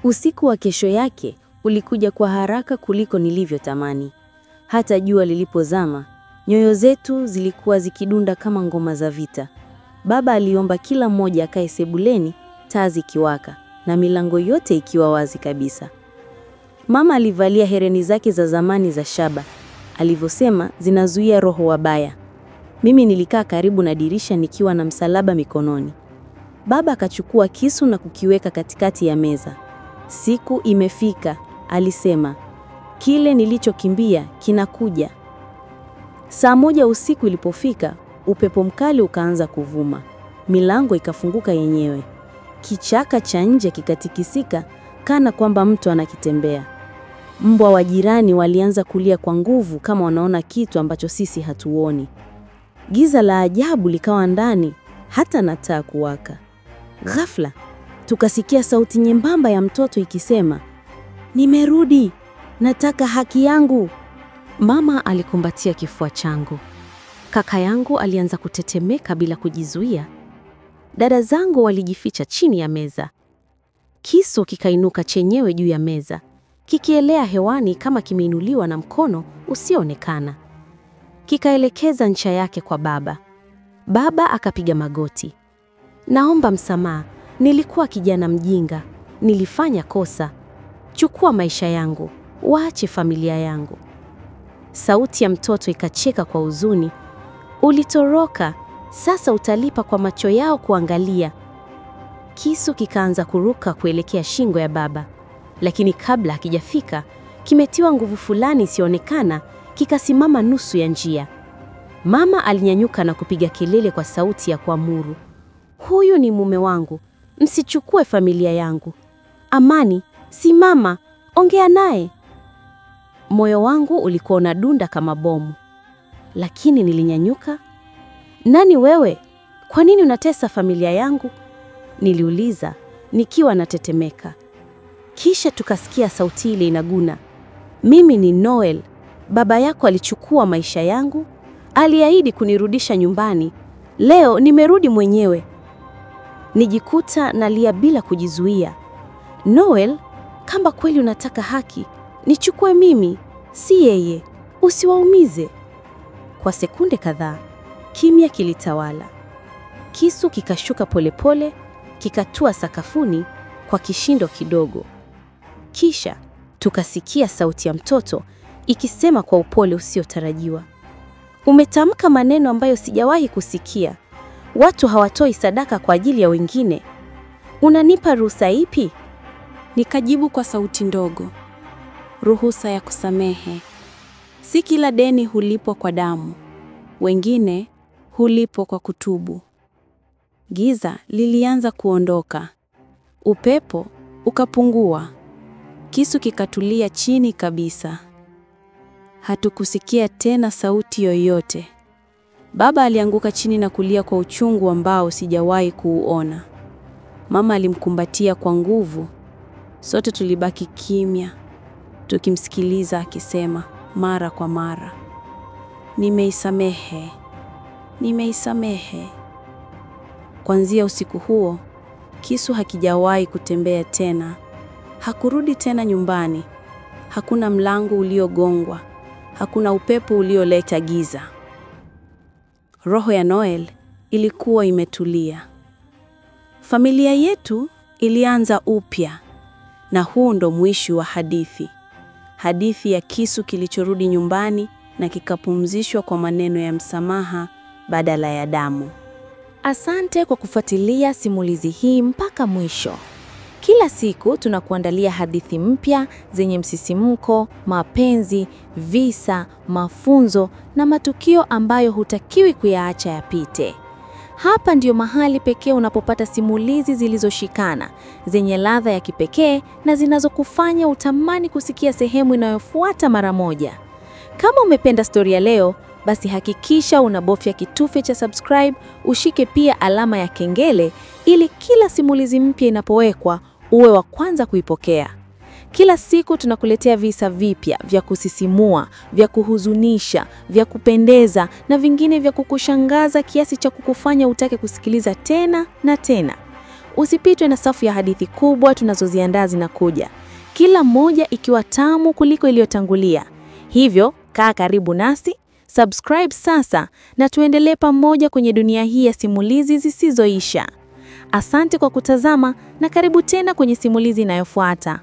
Usiku wa kesho yake ulikuja kwa haraka kuliko nilivyotamani. Hata jua lilipozama, nyoyo zetu zilikuwa zikidunda kama ngoma za vita. Baba aliomba kila mmoja akae sebuleni, taa zikiwaka na milango yote ikiwa wazi kabisa. Mama alivalia hereni zake za zamani za shaba, alivyosema zinazuia roho wabaya. Mimi nilikaa karibu na dirisha nikiwa na msalaba mikononi. Baba akachukua kisu na kukiweka katikati ya meza. Siku imefika, alisema. Kile nilichokimbia kinakuja. Saa 1 usiku ilipofika, upepo mkali ukaanza kuvuma. Milango ikafunguka yenyewe. Kichaka cha nje kikatikisika kana kwamba mtu anakitembea. Mbwa wa jirani walianza kulia kwa nguvu kama wanaona kitu ambacho sisi hatuoni. Giza la ajabu likawa ndani, hata na taa kuwaka. Ghafla, tukasikia sauti nyembamba ya mtoto ikisema, "Nimerudi, nataka haki yangu." Mama alikumbatia kifua changu. Kaka yangu alianza kutetemeka bila kujizuia. Dada zangu walijificha chini ya meza. Kisu kikainuka chenyewe juu ya meza, kikielea hewani kama kimeinuliwa na mkono usioonekana. Kikaelekeza ncha yake kwa baba. Baba akapiga magoti. "Naomba msamaha, nilikuwa kijana mjinga, nilifanya kosa. Chukua maisha yangu, waache familia yangu." Sauti ya mtoto ikacheka kwa huzuni. "Ulitoroka, sasa utalipa kwa macho yao kuangalia." Kisu kikaanza kuruka kuelekea shingo ya baba, lakini kabla hakijafika, kimetiwa nguvu fulani isionekana, kikasimama nusu ya njia. Mama alinyanyuka na kupiga kelele kwa sauti ya kuamuru, "Huyu ni mume wangu, msichukue familia yangu. Amani, simama, ongea naye." Moyo wangu ulikuwa unadunda kama bomu, lakini nilinyanyuka. "Nani wewe? Kwa nini unatesa familia yangu?" niliuliza nikiwa natetemeka. Kisha tukasikia sauti ile inaguna, "Mimi ni Noel. Baba yako alichukua maisha yangu, aliahidi kunirudisha nyumbani. Leo nimerudi mwenyewe." Nijikuta nalia bila kujizuia. "Noel, kama kweli unataka haki, nichukue mimi, si yeye. Usiwaumize." Kwa sekunde kadhaa, kimya kilitawala. Kisu kikashuka polepole, kikatua sakafuni kwa kishindo kidogo. Kisha tukasikia sauti ya mtoto ikisema kwa upole usiotarajiwa, "Umetamka maneno ambayo sijawahi kusikia. Watu hawatoi sadaka kwa ajili ya wengine. Unanipa ruhusa ipi?" Nikajibu kwa sauti ndogo, "Ruhusa ya kusamehe. Si kila deni hulipwa kwa damu. Wengine hulipwa kwa kutubu." Giza lilianza kuondoka. Upepo ukapungua. Kisu kikatulia chini kabisa. Hatukusikia tena sauti yoyote. Baba alianguka chini na kulia kwa uchungu ambao sijawahi kuuona. Mama alimkumbatia kwa nguvu. Sote tulibaki kimya, tukimsikiliza akisema mara kwa mara, "Nimeisamehe, nimeisamehe." Kuanzia usiku huo, kisu hakijawahi kutembea tena. Hakurudi tena nyumbani. Hakuna mlango uliogongwa. Hakuna upepo ulioleta giza. Roho ya Noel ilikuwa imetulia. Familia yetu ilianza upya. Na huu ndo mwisho wa hadithi. Hadithi ya kisu kilichorudi nyumbani na kikapumzishwa kwa maneno ya msamaha badala ya damu. Asante kwa kufuatilia simulizi hii mpaka mwisho. Kila siku tunakuandalia hadithi mpya zenye msisimko, mapenzi, visa, mafunzo na matukio ambayo hutakiwi kuyaacha yapite. Hapa ndio mahali pekee unapopata simulizi zilizoshikana, zenye ladha ya kipekee na zinazokufanya utamani kusikia sehemu inayofuata mara moja. Kama umependa stori ya leo, basi hakikisha unabofya kitufe cha subscribe, ushike pia alama ya kengele ili kila simulizi mpya inapowekwa uwe wa kwanza kuipokea. Kila siku tunakuletea visa vipya vya kusisimua, vya kuhuzunisha, vya kupendeza na vingine vya kukushangaza kiasi cha kukufanya utake kusikiliza tena na tena. Usipitwe na safu ya hadithi kubwa tunazoziandaa zinakuja, kila moja ikiwa tamu kuliko iliyotangulia. Hivyo, kaa karibu nasi, subscribe sasa na tuendelee pamoja kwenye dunia hii ya simulizi zisizoisha. Asante kwa kutazama na karibu tena kwenye simulizi inayofuata.